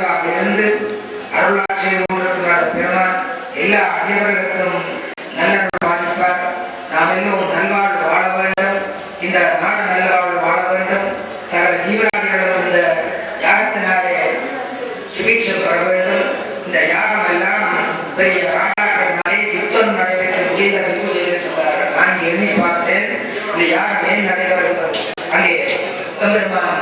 ஆதரவாக இருந்து அருளாட்சி செய்து கொண்டிருக்கிற பெருமான் எல்லா அடியவர்களுக்கும் நல்ல பாதிப்பார். நாம் எல்லோரும் நல்வாழ்வு வாழ வேண்டும், இந்த நாடு நல்வாழ்வு வாழ வேண்டும், சகல ஜீவராசிகளும் இந்த யாகத்தினாலே சுபீட்சம் பெற வேண்டும். இந்த யாகம் எல்லாம் பெரிய ராஜாக்களினாலே யுத்தம் நடைபெற்று முடிந்தமைப்பு செய்திருக்கிறார்கள். நான் இங்கே எண்ணி பார்த்தேன், இந்த யாகம் ஏன் நடைபெறுகிறது. அங்கே பெருமான்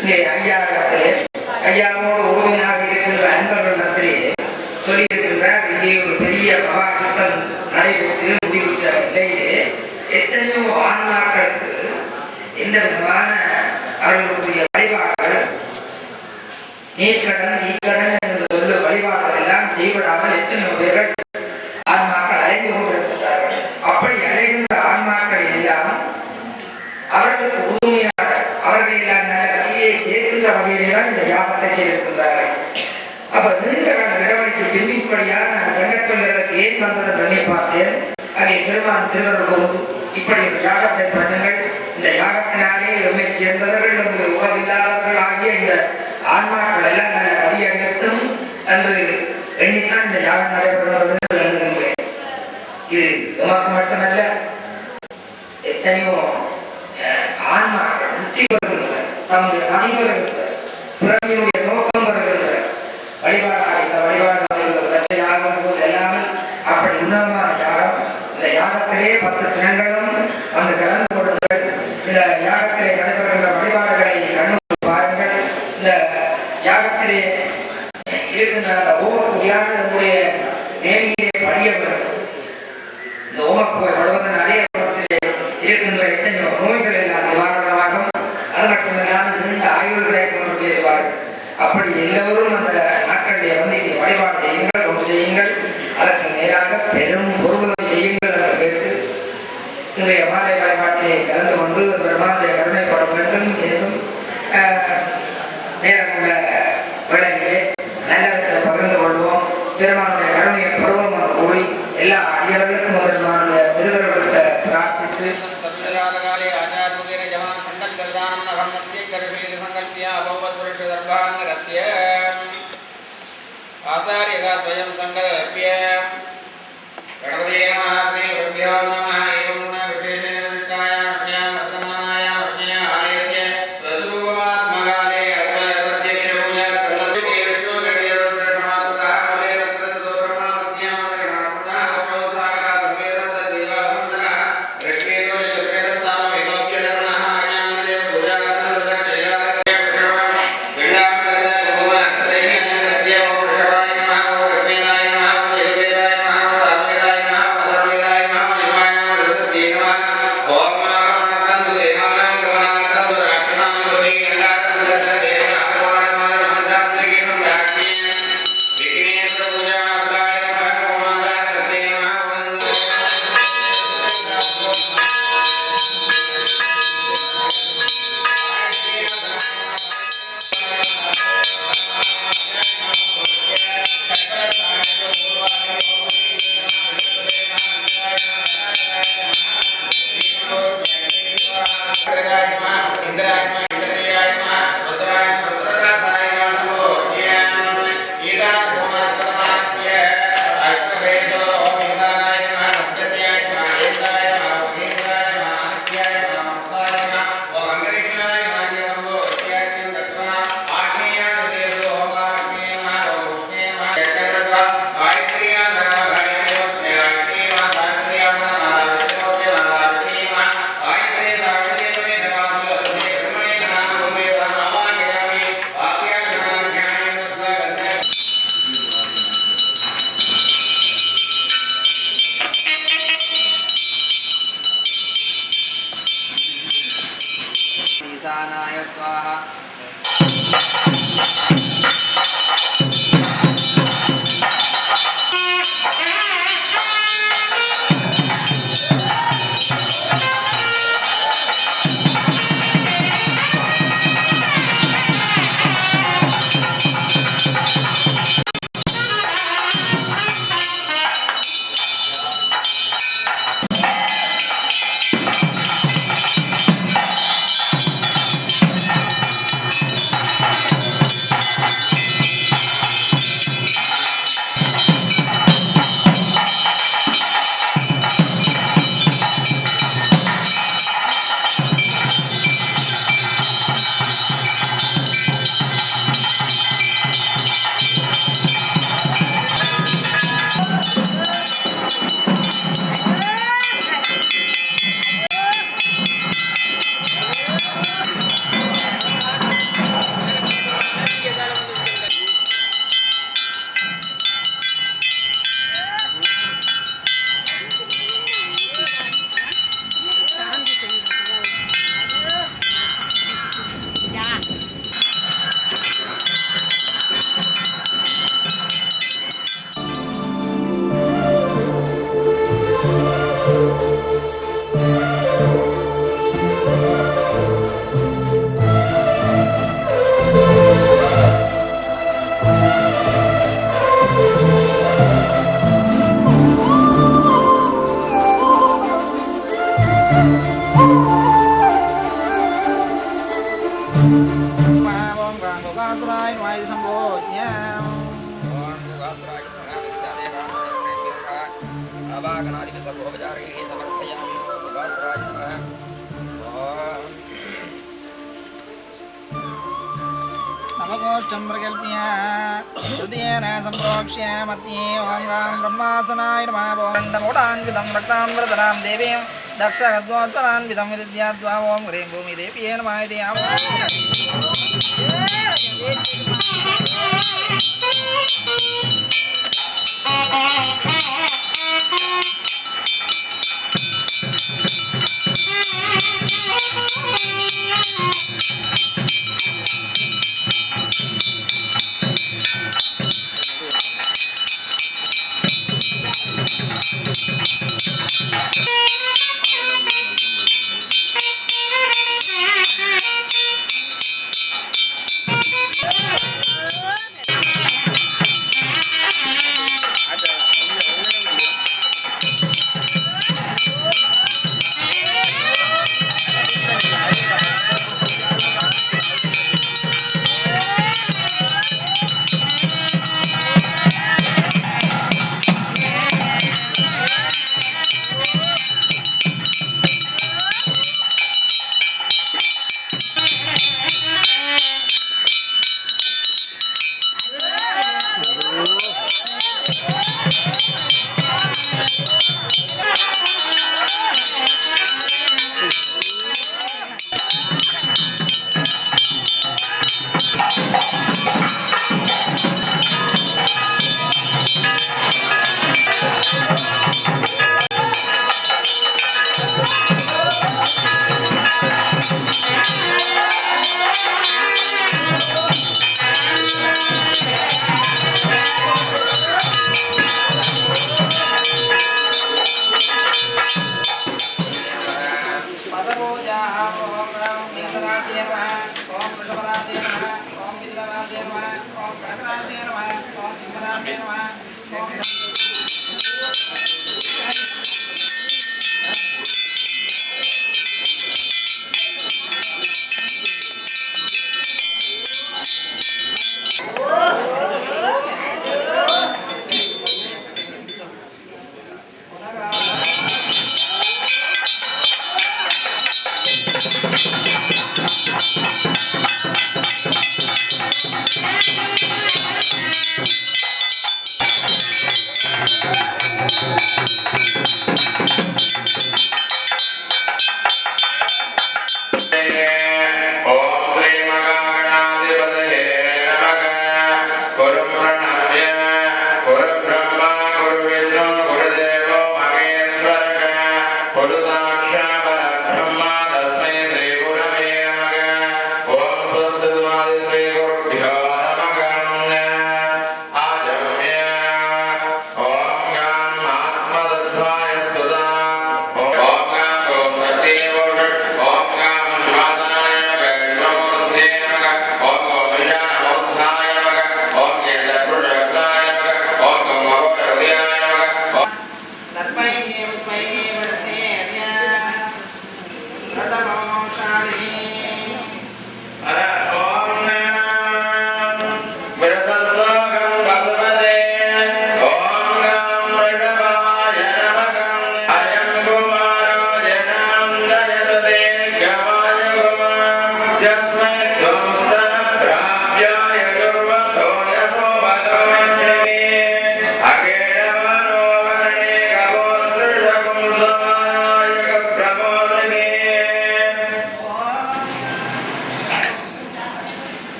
இங்கே ஐயாவிடத்திலே ஐயாவோடு உறுதியாக இருக்கின்ற அன்பர்களிடத்திலே சொல்லியிருக்கின்றார். இங்கே ஒரு பெரிய மகா யுத்தம் நடைபெற்று முடிவுற்ற நிலையிலே எத்தனையோ ஆன்மாக்களுக்கு எந்த விதமான அவர்களுடைய வழிபாடுகள் நீர்க்கடன் நீக்கடன் என்று சொல்லு வழிபாடுகள் எல்லாம் செய்விடாமல் எத்தனையோ பேர்கள் ஆன்மாக்கள் அழைந்து கொண்டிருக்கிறார்கள். அப்படி அழைகின்ற ஆன்மாக்களை எல்லாம் அவர்களுக்கு உறுதுணையாக அவர்களை எல்லாம் நல்ல வழியை சேர்க்கின்ற வகையிலே தான் இந்த யாகத்தை செய்திருக்கின்றார்கள். அப்ப நீண்ட கால இடவழிக்கு பின்னிப்படியான சங்கற்பங்களுக்கு ஏன் வந்தது பண்ணி பார்த்தேன். அங்கே பெருமான் திருவருள் கொண்டு இப்படி ஒரு யாகத்தை பண்ணுங்கள், இந்த யாகத்தினாலே எம்மை சேர்ந்தவர்கள் நம்முடைய உறவில்லாதவர்கள் ஆகிய இந்த ஆன்மாக்கள் எல்லாம் நல்ல கதியடையட்டும் என்று எண்ணித்தான் இந்த யாகம் நடைபெறுகிறது என்று எழுதுகின்றேன். இது எமக்கு மட்டுமல்ல, எத்தனையோ ஆன்மாக்கள் முக்தி வருகின்ற தம்முடைய கதி வருகின்ற பிறவியினுடைய நோக்கம் வருகின்ற வழிபாடாக இந்த வழிபாடு யாகம் போல் எல்லாமே அப்படி உன்னதமான யாகம். இந்த யாகத்திலே 10 தினங்களும் வந்து கலந்து கொள்ளுங்கள். இந்த யாகத்திலே நடைபெறுகின்ற வழிபாடுகளை கண்ணு பாருங்கள். இந்த யாகத்திலே இருக்கின்ற அந்த ஓமப்புகையாக நம்முடைய நேரிலே படிய வேண்டும். இந்த ஓமப்புகை வழுவதனாலே இருக்கின்ற எத்தனையோ நோய்கள் எல்லாம் நிவாரணமாகும். அது மட்டுமில்லாமல் நீண்ட ஆய்வுகளை கொண்டு பேசுவார்கள். அப்படி எல்லோரும் அந்த நாட்களிலே வந்து இங்கே வழிபாடு செய்யுங்கள், தொண்டு செய்யுங்கள், அதற்கு நேராக பெரும் பொருளுதவி செய்யுங்கள் என்று கேட்டு இன்றைய மாலை வழிபாட்டிலே கலந்து கொண்டு பெருமானுடைய கருணை பெற வேண்டும் என்றும் நேரமுள்ள வேளையிலே நல்லவற்றை பகிர்ந்து கொள்வோம். பெருமானுடைய கருணையை பெறுவோம் என்று கூறி எல்லா அடியவர்களுக்கும் பெருமானுடைய திருவருளத்தை பிரார்த்தித்து आचार्यः स्वयं संकल्प्य गणपते नमः गुरुभ्यो नमः एवं विशेषेण विष्टाय वर्षयां वर्तमानाय वर्षया आलयस्य तद्रूपात्मकाले अध्यक्ष पूजा कर्तव्ये विष्णु माय संभोज्य अवागनादि सर्वोपचारे समर्पयामि वासराय नमः नमगोष्ठं प्रकल्प्य हृदयेन सम्प्रोक्ष्य मध्ये ॐ गां ब्रह्मासनाय नमः वोण्डमोडान्वितं रक्ताम्बरधरां देवीं दक्षगद्वोत्तरान्वितं विद्याद्वा ॐ ह्रीं भूमिदेव्यै नमः इति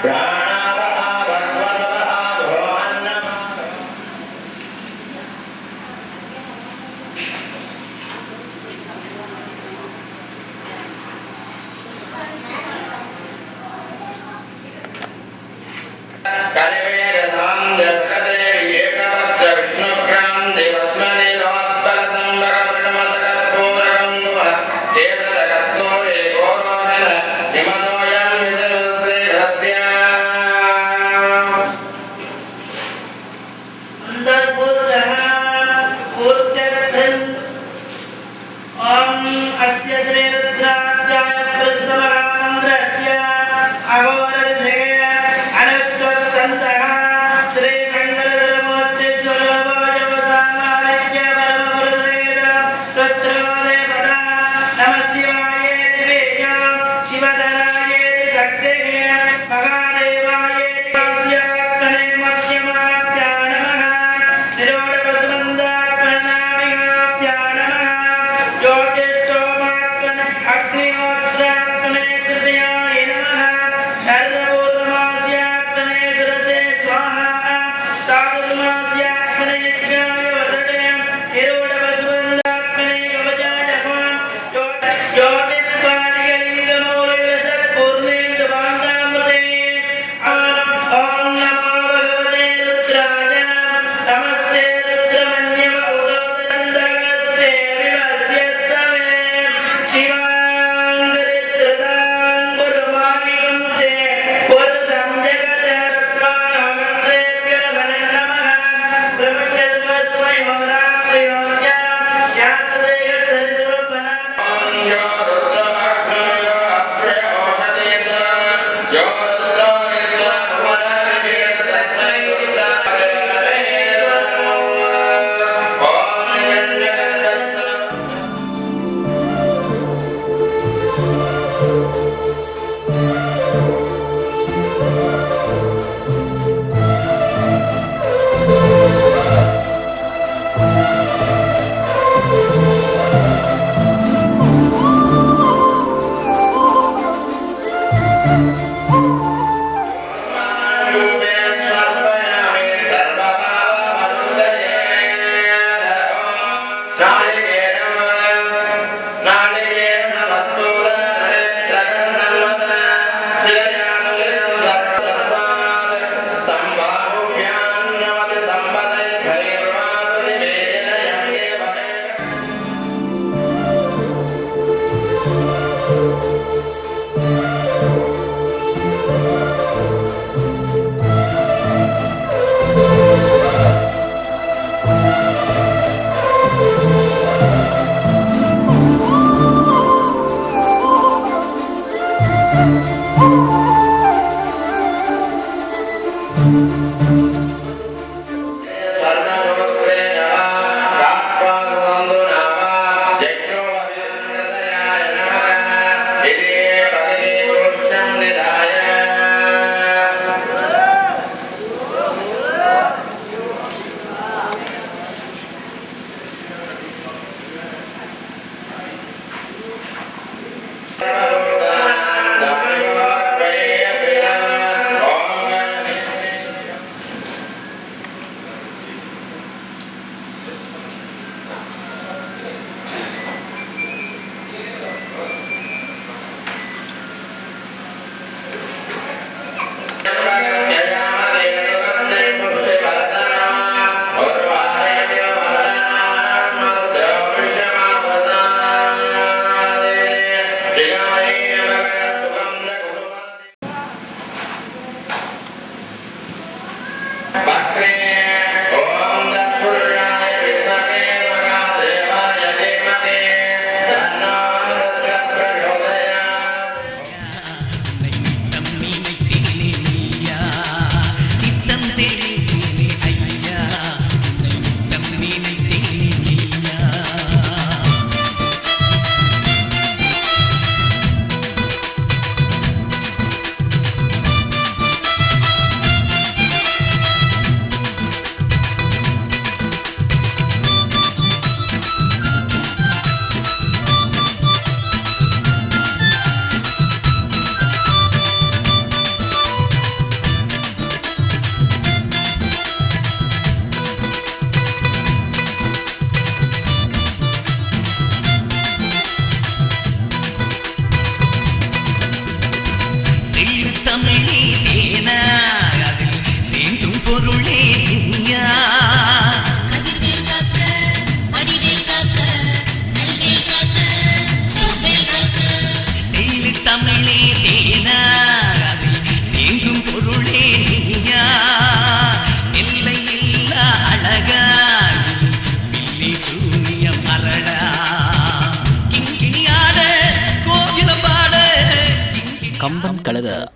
Yeah.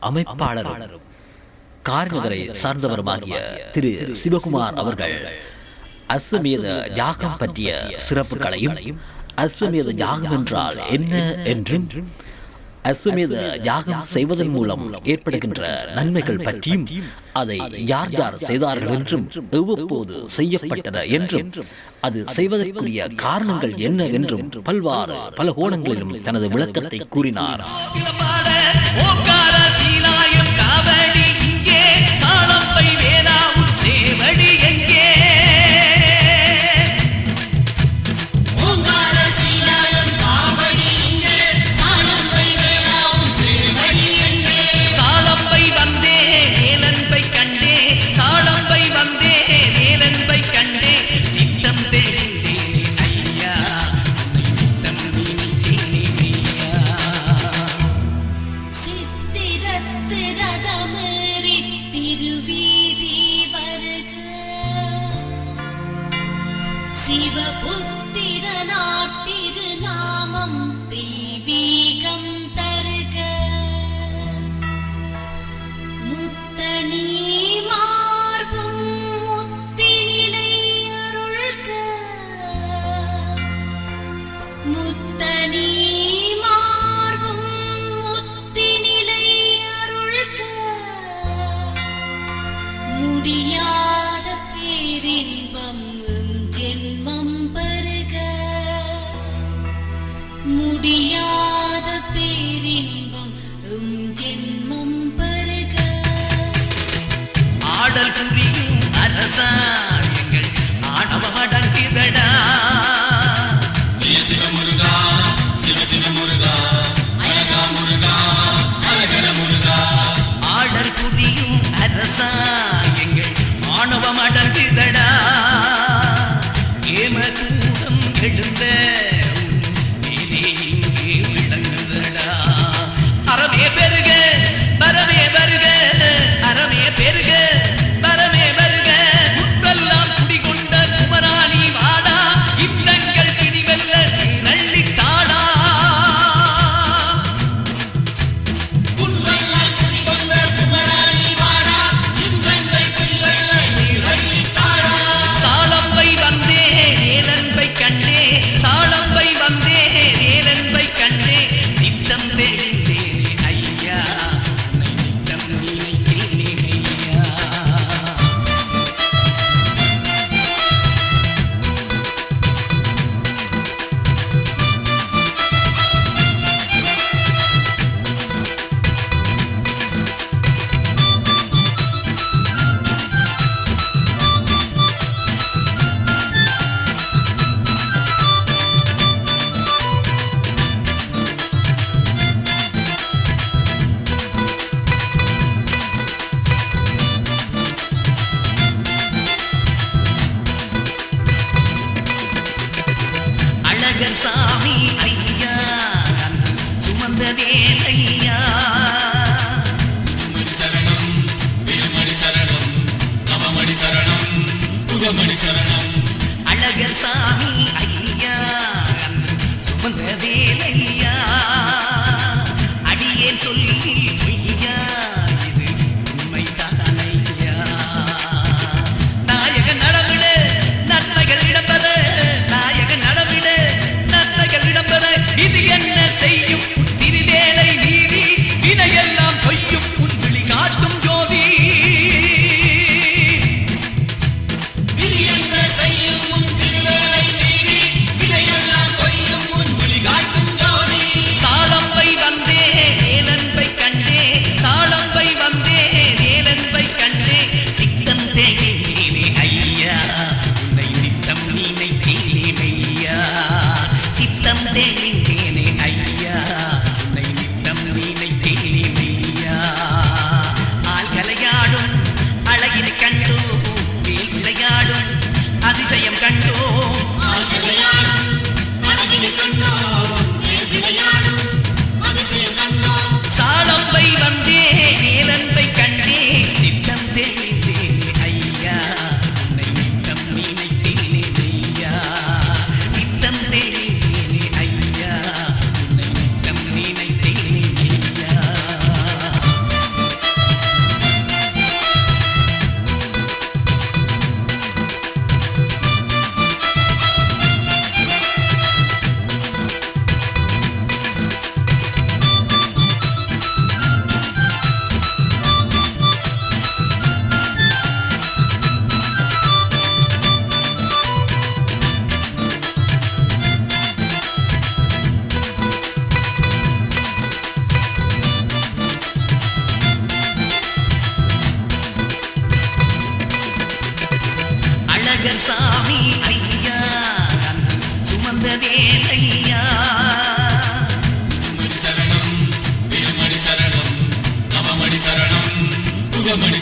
அமைப்பாளரும் காரிநகரை சார்ந்தவருமாகிய திரு சிவகுமார் அவர்கள் அஸ்வமேத யாகம் பற்றிய சிறப்புகளையும் அஸ்வமேத யாகம் என்றால் என்ன என்றும் அஸ்வமேத யாகம் செய்வதன் மூலம் ஏற்படுகின்ற நன்மைகள் பற்றியும் அதை யார் யார் செய்தார்கள் என்றும் எவ்வப்போது செய்யப்பட்டன என்றும் அது செய்வதற்குரிய காரணங்கள் என்ன என்றும் பல கோணங்களிலும் தனது விளக்கத்தை கூறினார். ஆடல் புரியும் அரசா எங்கள் ஆணவம் அடங்குதடா.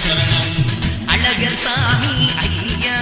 சரணம் அழகர் சாமி ஐயா